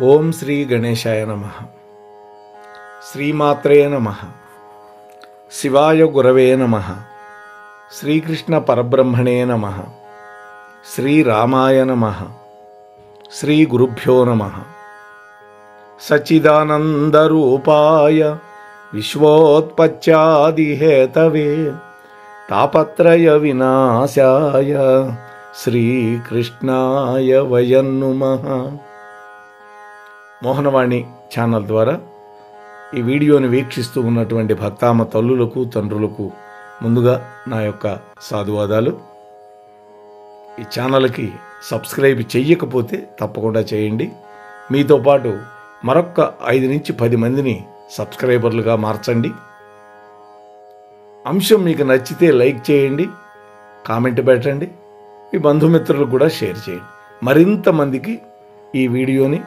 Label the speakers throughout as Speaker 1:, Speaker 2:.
Speaker 1: ఓం శ్రీ గణేశాయ నమః. శ్రీమాత్రే నమః. శివాయ గురవే నమః. శ్రీకృష్ణ పరబ్రహ్మణే నమః. శ్రీరామాయ నమః. శ్రీ గురుభ్యో నమః. సచ్చిదానందరూపాయ విశ్వోత్పత్యాదిహేతవే తాపత్రయ వినాశాయ శ్రీకృష్ణాయ వయం నమః. మోహనవాణి ఛానల్ ద్వారా ఈ వీడియోని వీక్షిస్తూ ఉన్నటువంటి భక్తామ తల్లులకు తండ్రులకు ముందుగా నా యొక్క సాధువాదాలు. ఈ ఛానల్కి సబ్స్క్రైబ్ చెయ్యకపోతే తప్పకుండా చేయండి. మీతో పాటు మరొక 5 నుంచి 10 మందిని సబ్స్క్రైబర్లుగా మార్చండి. అంశం మీకు నచ్చితే లైక్ చేయండి, కామెంట్ పెట్టండి, మీ బంధుమిత్రులకు కూడా షేర్ చేయండి. మరింత మందికి ఈ వీడియోని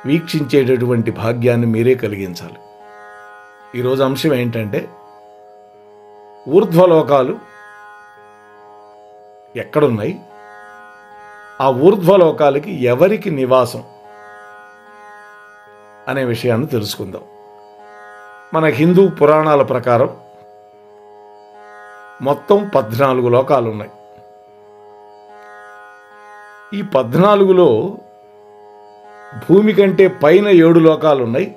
Speaker 1: వీక్షించేటటువంటి భాగ్యాన్ని మీరే కలిగించాలి. ఈరోజు అంశం ఏంటంటే, ఊర్ధ్వలోకాలు ఎక్కడున్నాయి, ఆ ఊర్ధ్వలోకాలకి ఎవరికి నివాసం అనే విషయాన్ని తెలుసుకుందాం. మన హిందూ పురాణాల ప్రకారం మొత్తం 14 లోకాలు ఉన్నాయి. ఈ 14లో భూమి కంటే పైన 7 లోకాలు ఉన్నాయి.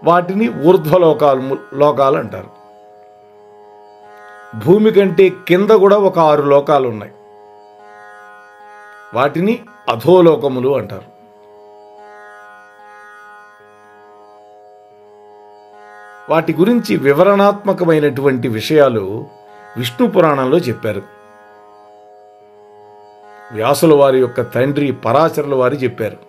Speaker 1: వాటిని లోకాలు అంటారు. భూమి కంటే కింద కూడా ఒక 6 లోకాలు ఉన్నాయి. వాటిని అధోలోకములు అంటారు. వాటి గురించి వివరణాత్మకమైనటువంటి విషయాలు విష్ణు పురాణంలో చెప్పారు. వ్యాసుల వారి యొక్క తండ్రి పరాశరుల వారు చెప్పారు.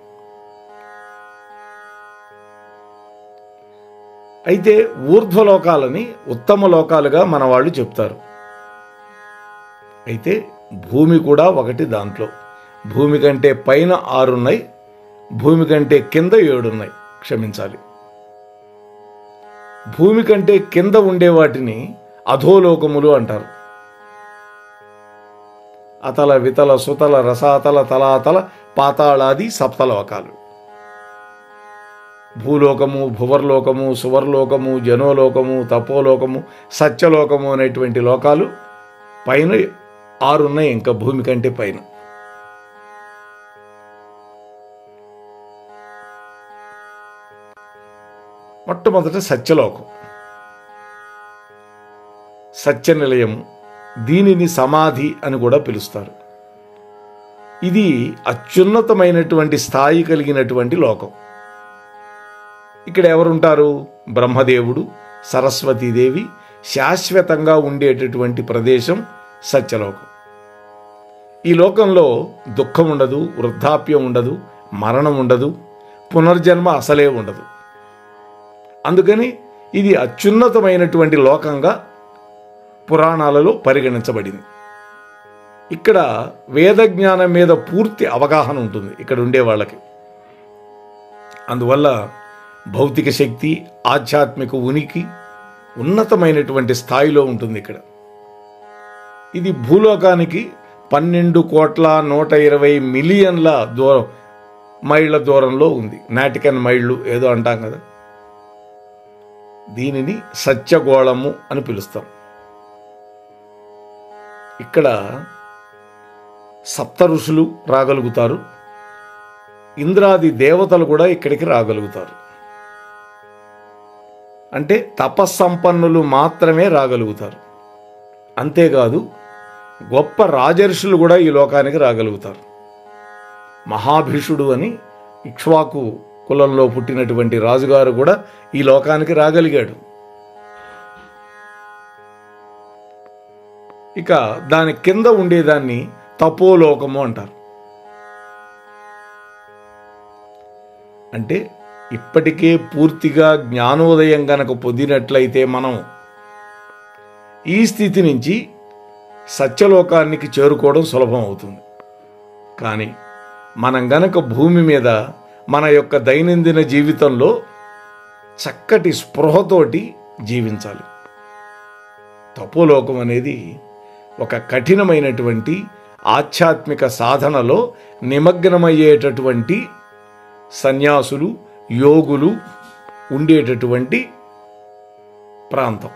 Speaker 1: అయితే ఊర్ధ్వలోకాలని ఉత్తమ లోకాలుగా మన వాళ్ళు చెప్తారు. అయితే భూమి కూడా ఒకటి. దాంట్లో భూమి కంటే పైన 6 ఉన్నాయి, భూమి కంటే కింద 7 ఉన్నాయి. క్షమించాలి, భూమి కంటే కింద ఉండే వాటిని అధోలోకములు అంటారు. అతల వితల సుతల రసాతల తలాతల పాతాళాది సప్తలోకాలు. భూలోకము, భువర్లోకము, సువర్లోకము, జనోలోకము, తపోలోకము, సత్యలోకము అనేటువంటి లోకాలు పైన 6 ఉన్నాయి. ఇంకా భూమి కంటే పైన మొట్టమొదట సత్యలోకం, సత్యనిలయము. దీనిని సమాధి అని కూడా పిలుస్తారు. ఇది అత్యున్నతమైనటువంటి స్థాయి కలిగినటువంటి లోకం. ఇక్కడ ఎవరుంటారు? బ్రహ్మదేవుడు, సరస్వతీదేవి శాశ్వతంగా ఉండేటటువంటి ప్రదేశం సత్యలోకం. ఈ లోకంలో దుఃఖం ఉండదు, వృద్ధాప్యం ఉండదు, మరణం ఉండదు, పునర్జన్మ అసలే ఉండదు. అందుకని ఇది అత్యున్నతమైనటువంటి లోకంగా పురాణాలలో పరిగణించబడింది. ఇక్కడ వేద జ్ఞానం మీద పూర్తి అవగాహన ఉంటుంది ఇక్కడ ఉండే వాళ్ళకి. అందువల్ల భౌతిక శక్తి, ఆధ్యాత్మిక ఉనికి ఉన్నతమైనటువంటి స్థాయిలో ఉంటుంది ఇక్కడ. ఇది భూలోకానికి 12,120,000,000 మైళ్ళ దూరంలో ఉంది. నాటికన్ మైళ్ళు ఏదో అంటాం కదా. దీనిని సత్యగోళము అని పిలుస్తాం. ఇక్కడ సప్త ఋషులు రాగలుగుతారు, ఇంద్రాది దేవతలు కూడా ఇక్కడికి రాగలుగుతారు. అంటే తపస్సంపన్నులు మాత్రమే రాగలుగుతారు. అంతేకాదు గొప్ప రాజర్షులు కూడా ఈ లోకానికి రాగలుగుతారు. మహాభీషుడు అని ఇక్ష్వాకు కులంలో పుట్టినటువంటి రాజుగారు కూడా ఈ లోకానికి రాగలిగాడు. ఇక దాని కింద ఉండేదాన్ని తపోలోకము అంటారు. అంటే ఇప్పటికే పూర్తిగా జ్ఞానోదయం గనక పొందినట్లయితే మనం ఈ స్థితి నుంచి సత్యలోకానికి చేరుకోవడం సులభం అవుతుంది. కానీ మనం గనక భూమి మీద మన యొక్క దైనందిన జీవితంలో చక్కటి స్పృహతోటి జీవించాలి. తపోలోకం అనేది ఒక కఠినమైనటువంటి ఆధ్యాత్మిక సాధనలో నిమగ్నమయ్యేటటువంటి సన్యాసులు, యోగులు ఉండేటటువంటి ప్రాంతం.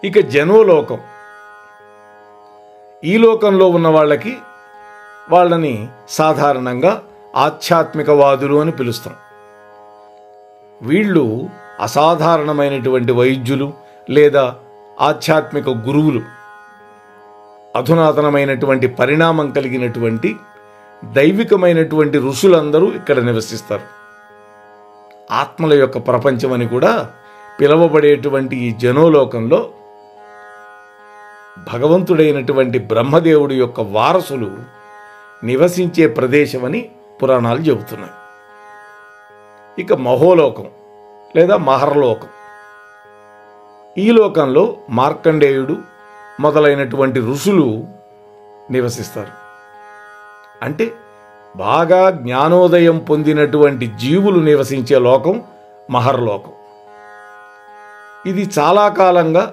Speaker 1: ఇక జనోలోకం, ఈ లోకంలో ఉన్న వాళ్ళని సాధారణంగా ఆధ్యాత్మికవాదులు అని పిలుస్తాం. వీళ్ళు అసాధారణమైనటువంటి వైద్యులు లేదా ఆధ్యాత్మిక గురువులు, అధునాతనమైనటువంటి పరిణామం కలిగినటువంటి దైవికమైనటువంటి ఋషులందరూ ఇక్కడ నివసిస్తారు. ఆత్మల యొక్క ప్రపంచమని కూడా పిలువబడేటువంటి ఈ జనోలోకంలో భగవంతుడైనటువంటి బ్రహ్మదేవుడి యొక్క వారసులు నివసించే ప్రదేశమని పురాణాలు చెబుతున్నాయి. ఇక మహోలోకం లేదా మహర్లోకం, ఈ లోకంలో మార్కండేయుడు మొదలైనటువంటి ఋషులు నివసిస్తారు. అంటే బాగా జ్ఞానోదయం పొందినటువంటి జీవులు నివసించే లోకం మహర్లోకం. ఇది చాలా కాలంగా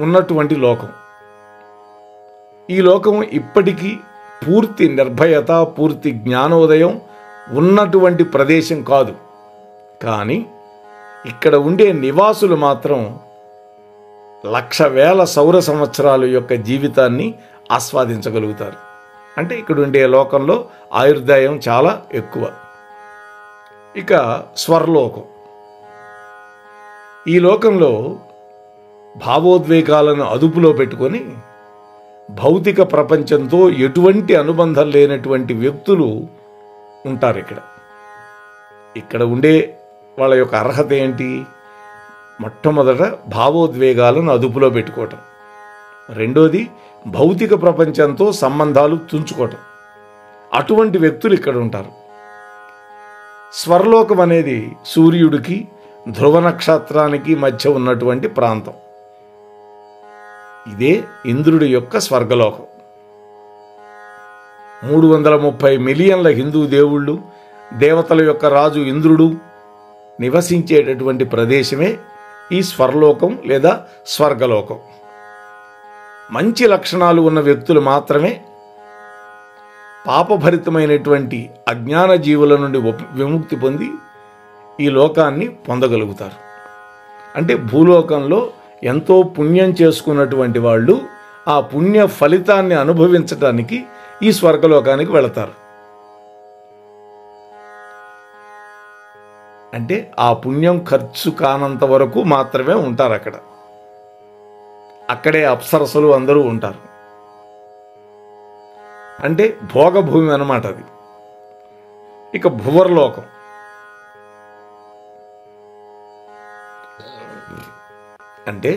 Speaker 1: ఉన్నటువంటి లోకం. ఈ లోకం ఇప్పటికీ పూర్తి నిర్భయత, పూర్తి జ్ఞానోదయం ఉన్నటువంటి ప్రదేశం కాదు. కానీ ఇక్కడ ఉండే నివాసులు మాత్రం లక్ష వేల సౌర సంవత్సరాల యొక్క జీవితాన్ని ఆస్వాదించగలుగుతారు. అంటే ఇక్కడ ఉండే లోకంలో ఆయుర్దాయం చాలా ఎక్కువ. ఇక స్వర్లోకం, ఈ లోకంలో భావోద్వేగాలను అదుపులో పెట్టుకొని భౌతిక ప్రపంచంతో ఎటువంటి అనుబంధం లేనటువంటి వ్యక్తులు ఉంటారు. ఇక్కడ ఉండే వాళ్ళ యొక్క అర్హత ఏంటి? మొట్టమొదట భావోద్వేగాలను అదుపులో పెట్టుకోవటం, రెండోది భౌతిక ప్రపంచంతో సంబంధాలు తుంచుకోవటం. అటువంటి వ్యక్తులు ఇక్కడ ఉంటారు. స్వర్లోకం అనేది సూర్యుడికి ధ్రువ నక్షత్రానికి మధ్య ఉన్నటువంటి ప్రాంతం. ఇదే ఇంద్రుడి యొక్క స్వర్గలోకం. 330 మిలియన్ల హిందూ దేవుళ్ళు, దేవతల యొక్క రాజు ఇంద్రుడు నివసించేటటువంటి ప్రదేశమే ఈ స్వర్లోకం లేదా స్వర్గలోకం. మంచి లక్షణాలు ఉన్న వ్యక్తులు మాత్రమే పాపభరితమైనటువంటి అజ్ఞాన జీవుల నుండి విముక్తి పొంది ఈ లోకాన్ని పొందగలుగుతారు. అంటే భూలోకంలో ఎంతో పుణ్యం చేసుకున్నటువంటి వాళ్ళు ఆ పుణ్య ఫలితాన్ని అనుభవించడానికి ఈ స్వర్గలోకానికి వెళతారు. అంటే ఆ పుణ్యం ఖర్చు కానంత వరకు మాత్రమే ఉంటారు అక్కడ. అక్కడే అప్సరసలు అందరూ ఉంటారు. అంటే భోగభూమి అన్నమాట అది. ఇక భువర్లోకం, అంటే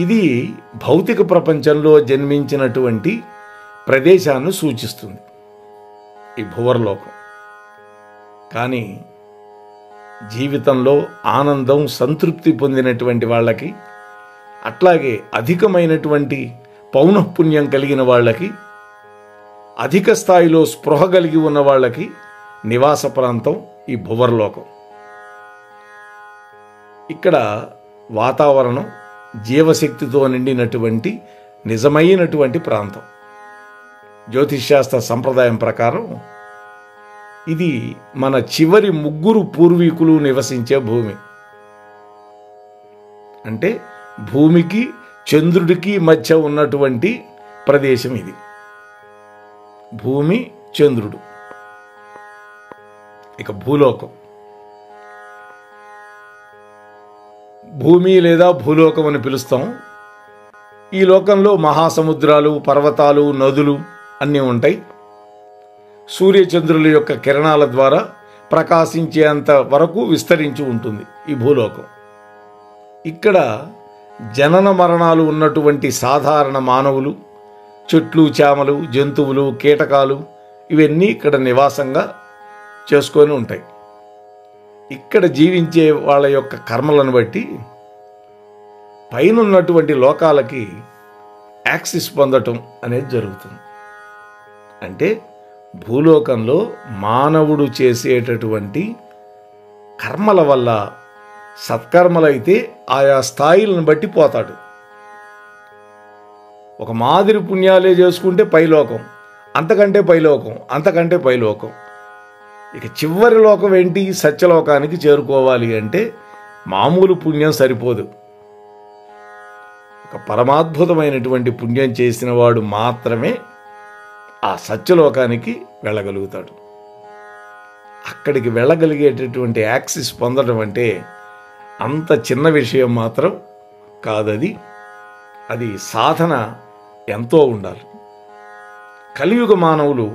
Speaker 1: ఇది భౌతిక ప్రపంచంలో జన్మించినటువంటి ప్రదేశాన్ని సూచిస్తుంది ఈ భువర్లోకం. కానీ జీవితంలో ఆనందం, సంతృప్తి పొందినటువంటి వాళ్ళకి, అట్లాగే అధికమైనటువంటి పౌనఃపుణ్యం కలిగిన వాళ్ళకి, అధిక స్థాయిలో స్పృహ కలిగి ఉన్న వాళ్ళకి నివాస ప్రాంతం ఈ భువర్లోకం. ఇక్కడ వాతావరణం జీవశక్తితో నిండినటువంటి నిజమైనటువంటి ప్రాంతం. జ్యోతిష్శాస్త్ర సంప్రదాయం ప్రకారం ఇది మన చివరి 3 పూర్వీకులు నివసించే భూమి. అంటే భూమికి చంద్రుడికి మధ్య ఉన్నటువంటి ప్రదేశం ఇది. భూమి, చంద్రుడు. ఇక భూలోకం, భూమి లేదా భూలోకం అని పిలుస్తాం. ఈ లోకంలో మహాసముద్రాలు, పర్వతాలు, నదులు అన్నీ ఉంటాయి. సూర్యచంద్రుల యొక్క కిరణాల ద్వారా ప్రకాశించేంత వరకు విస్తరించి ఉంటుంది ఈ భూలోకం. ఇక్కడ జనన మరణాలు ఉన్నటువంటి సాధారణ మానవులు, చెట్లు, చేమలు, జంతువులు, కీటకాలు ఇవన్నీ ఇక్కడ నివాసంగా చేసుకొని ఉంటాయి. ఇక్కడ జీవించే వాళ్ళ యొక్క కర్మలను బట్టి పైన ఉన్నటువంటి లోకాలకి యాక్సెస్ పొందటం అనేది జరుగుతుంది. అంటే భూలోకంలో మానవుడు చేసేటటువంటి కర్మల వల్ల, సత్కర్మలైతే ఆయా స్థాయిలను బట్టి పోతాడు. ఒక మాదిరి పుణ్యాలే చేసుకుంటే పైలోకం, అంతకంటే పైలోకం, అంతకంటే పైలోకం. ఇక చివరి లోకం ఏంటి? సత్యలోకానికి చేరుకోవాలి అంటే మామూలు పుణ్యం సరిపోదు. ఒక పరమాద్భుతమైనటువంటి పుణ్యం చేసిన వాడు మాత్రమే ఆ సత్యలోకానికి వెళ్ళగలుగుతాడు. అక్కడికి వెళ్ళగలిగేటటువంటి యాక్సెస్ పొందడం అంటే అంత చిన్న విషయం మాత్రం కాదది. అది సాధన ఎంతో ఉండాలి. కలియుగ మానవులు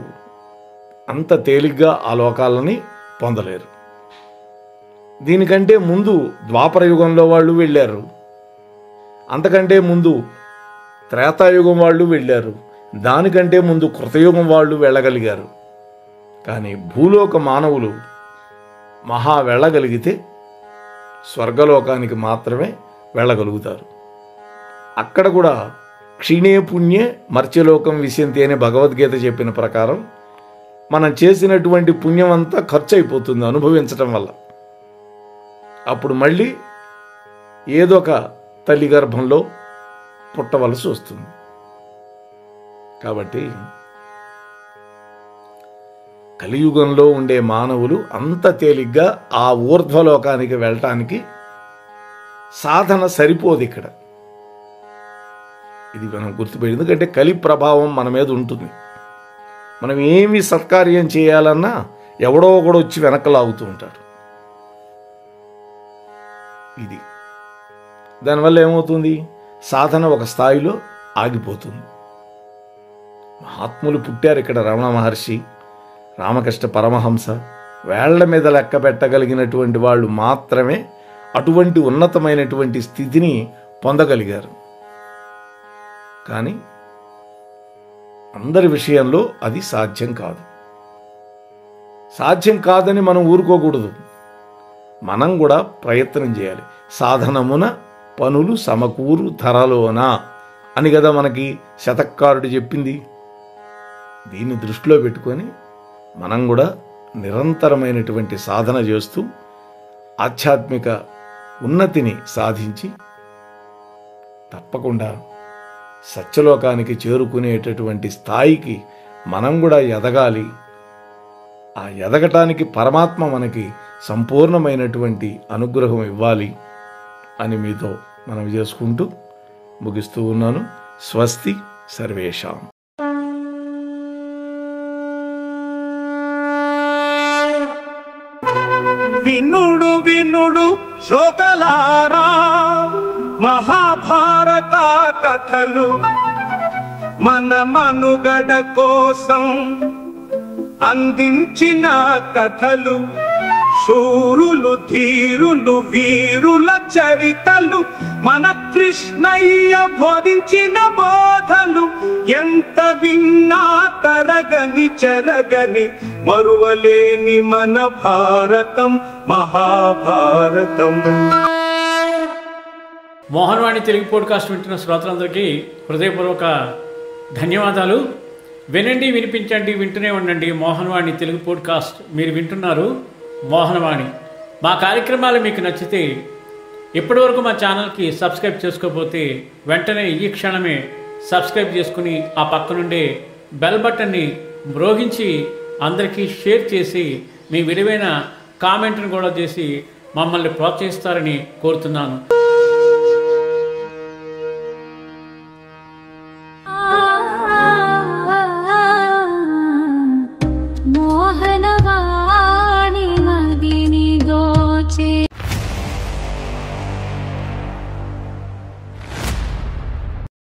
Speaker 1: అంత తేలిగ్గా ఆ లోకాలని పొందలేరు. దీనికంటే ముందు ద్వాపర యుగంలో వాళ్ళు వెళ్ళారు, అంతకంటే ముందు త్రేతాయుగం వాళ్ళు వెళ్ళారు, దానికంటే ముందు కృతయుగం వాళ్ళు వెళ్ళగలిగారు. కానీ భూలోక మానవులు మహా వెళ్ళగలిగితే స్వర్గలోకానికి మాత్రమే వెళ్ళగలుగుతారు. అక్కడ కూడా క్షీణే పుణ్యే మర్త్యలోకం విశంతి అనే భగవద్గీత చెప్పిన ప్రకారం మనం చేసినటువంటి పుణ్యం అంతా ఖర్చు అయిపోతుంది అనుభవించటం వల్ల. అప్పుడు మళ్ళీ ఏదో ఒక తల్లి గర్భంలో పుట్టవలసి వస్తుంది. కాబట్టి కలియుగంలో ఉండే మానవులు అంత తేలిగ్గా ఆ ఊర్ధ్వలోకానికి వెళ్ళటానికి సాధన సరిపోదు. ఇక్కడ ఇది మనం గుర్తుపెట్టి, ఎందుకంటే కలి ప్రభావం మన మీద ఉంటుంది. మనం ఏమి సత్కార్యం చేయాలన్నా ఎవడో ఒకడు వచ్చి వెనక్కి లాగుతూ ఉంటాడు. ఇది దానివల్ల ఏమవుతుంది? సాధన ఒక స్థాయిలో ఆగిపోతుంది. మహాత్ములు పుట్టారు ఇక్కడ. రమణ మహర్షి, రామకృష్ణ పరమహంస, వేళ్ల మీద లెక్క పెట్టగలిగినటువంటి వాళ్ళు మాత్రమే అటువంటి ఉన్నతమైనటువంటి స్థితిని పొందగలిగారు. కానీ అందరి విషయంలో అది సాధ్యం కాదు. సాధ్యం కాదని మనం ఊరుకోకూడదు. మనం కూడా ప్రయత్నం చేయాలి. సాధనమున పనులు సమకూరు ధరలోనా అని కదా మనకి శతకారుడు చెప్పింది. దీన్ని దృష్టిలో పెట్టుకొని మనం కూడా నిరంతరమైనటువంటి సాధన చేస్తూ ఆధ్యాత్మిక ఉన్నతిని సాధించి తప్పకుండా సత్యలోకానికి చేరుకునేటటువంటి స్థాయికి మనం కూడా ఎదగాలి. ఆ ఎదగటానికి పరమాత్మ మనకి సంపూర్ణమైనటువంటి అనుగ్రహం ఇవ్వాలి అని మీతో మనం చేసుకుంటూ ముగిస్తూ ఉన్నాను. స్వస్తి సర్వేషాం.
Speaker 2: వినుడు వినుడు శ్రోతలారా, మహాభారత కథలు మన మనుగడ కోసం అందించిన కథలు. శూరులు ధీరులు వీరుల చరితలు, మన కృష్ణయ్య బోధించిన బోధలు. ఎంత విన్నా తరగని చెరగని మరువలేని మన భారతం మహాభారతం.
Speaker 3: మోహన్వాణి తెలుగు పోడ్కాస్ట్ వింటున్న శ్రోతలందరికీ హృదయపూర్వక ధన్యవాదాలు. వినండి, వినిపించండి, వింటూనే ఉండండి మోహన్వాణి తెలుగు పోడ్కాస్ట్. మీరు వింటున్నారు మోహన్వాణి. మా కార్యక్రమాలు మీకు నచ్చితే ఇప్పటివరకు మా ఛానల్కి సబ్స్క్రైబ్ చేసుకోకపోతే వెంటనే ఈ క్షణమే సబ్స్క్రైబ్ చేసుకుని ఆ పక్కనుండే బెల్ బటన్ని మ్రోగించి అందరికీ షేర్ చేసి మీ విలువైన కామెంట్ను కూడా చేసి మమ్మల్ని ప్రోత్సహిస్తారని కోరుతున్నాను.